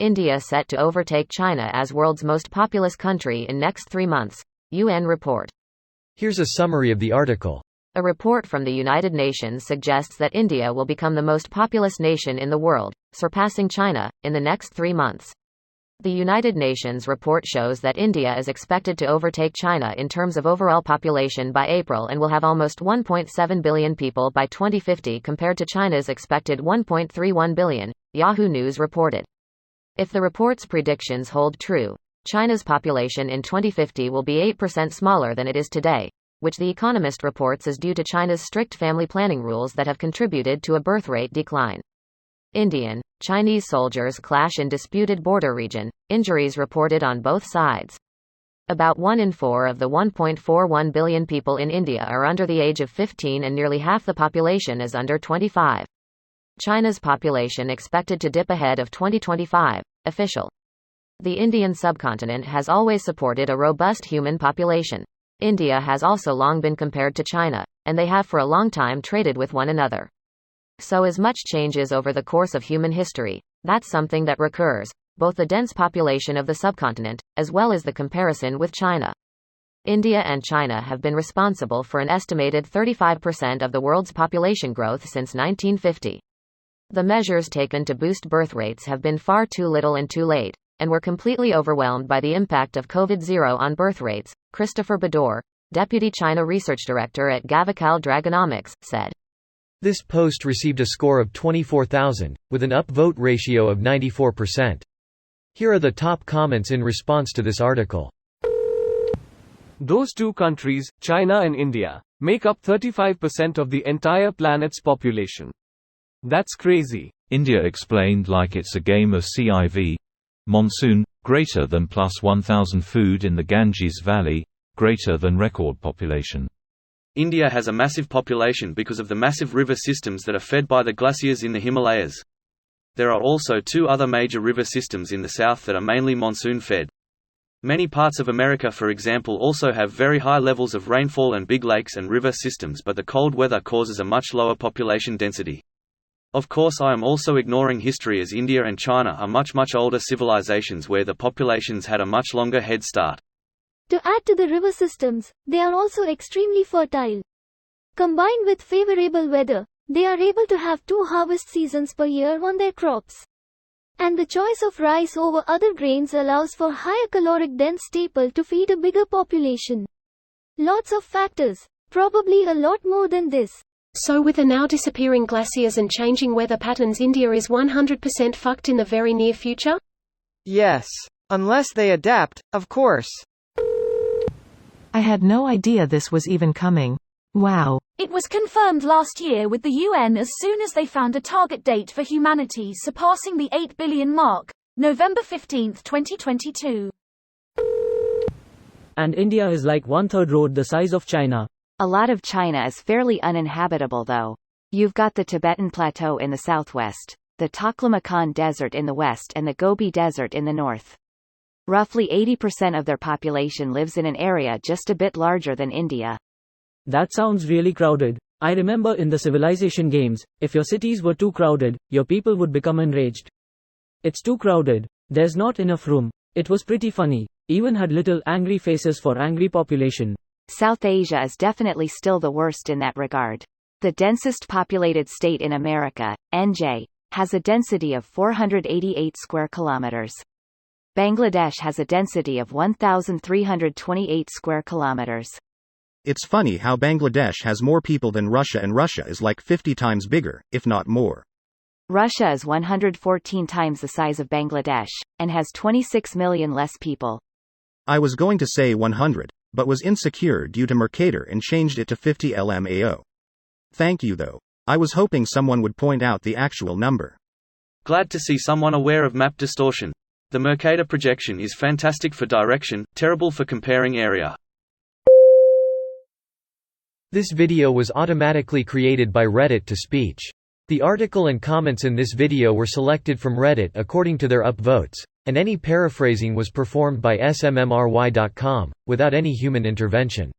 India set to overtake China as world's most populous country in next 3 months. UN report. Here's a summary of the article. A report from the United Nations suggests that India will become the most populous nation in the world, surpassing China, in the next 3 months. The United Nations report shows that India is expected to overtake China in terms of overall population by April and will have almost 1.7 billion people by 2050 compared to China's expected 1.31 billion, Yahoo News reported. If the report's predictions hold true, China's population in 2050 will be 8% smaller than it is today, which The Economist reports is due to China's strict family planning rules that have contributed to a birth rate decline. Indian, Chinese soldiers clash in disputed border region, injuries reported on both sides. About 1 in 4 of the 1.41 billion people in India are under the age of 15 and nearly half the population is under 25. China's population expected to dip ahead of 2025, official. The Indian subcontinent has always supported a robust human population. India has also long been compared to China, and they have for a long time traded with one another. So as much changes over the course of human history, that's something that recurs, both the dense population of the subcontinent, as well as the comparison with China. India and China have been responsible for an estimated 35% of the world's population growth since 1950. The measures taken to boost birth rates have been far too little and too late, and were completely overwhelmed by the impact of COVID-0 on birth rates, Christopher Bador, Deputy China Research Director at Gavekal Dragonomics, said. This post received a score of 24,000, with an upvote ratio of 94%. Here are the top comments in response to this article. Those two countries, China and India, make up 35% of the entire planet's population. That's crazy. India explained like it's a game of CIV. Monsoon, greater than plus 1,000 food in the Ganges Valley, greater than record population. India has a massive population because of the massive river systems that are fed by the glaciers in the Himalayas. There are also 2 other major river systems in the south that are mainly monsoon-fed. Many parts of America, for example, also have very high levels of rainfall and big lakes and river systems, but the cold weather causes a much lower population density. Of course, I am also ignoring history, as India and China are much older civilizations where the populations had a much longer head start. To add to the river systems, they are also extremely fertile. Combined with favorable weather, they are able to have 2 harvest seasons per year on their crops. And the choice of rice over other grains allows for higher caloric dense staple to feed a bigger population. Lots of factors, probably a lot more than this. So with the now disappearing glaciers and changing weather patterns, India is 100% fucked in the very near future? Yes. Unless they adapt, of course. I had no idea this was even coming. Wow. It was confirmed last year with the UN as soon as they found a target date for humanity surpassing the 8 billion mark, November 15, 2022. And India is like 1/3 road the size of China. A lot of China is fairly uninhabitable though. You've got the Tibetan Plateau in the southwest, the Taklamakan Desert in the west and the Gobi Desert in the north. Roughly 80% of their population lives in an area just a bit larger than India. That sounds really crowded. I remember in the civilization games, if your cities were too crowded, your people would become enraged. It's too crowded. There's not enough room. It was pretty funny. Even had little angry faces for angry population. South Asia is definitely still the worst in that regard. The densest populated state in America, NJ, has a density of 488 square kilometers. Bangladesh has a density of 1,328 square kilometers. It's funny how Bangladesh has more people than Russia, and Russia is like 50 times bigger, if not more. Russia is 114 times the size of Bangladesh, and has 26 million less people. I was going to say 100, but was insecure due to Mercator and changed it to 50 LMAO. Thank you though. I was hoping someone would point out the actual number. Glad to see someone aware of map distortion. The Mercator projection is fantastic for direction, terrible for comparing area. This video was automatically created by Reddit to speech. The article and comments in this video were selected from Reddit according to their upvotes, and any paraphrasing was performed by smmry.com, without any human intervention.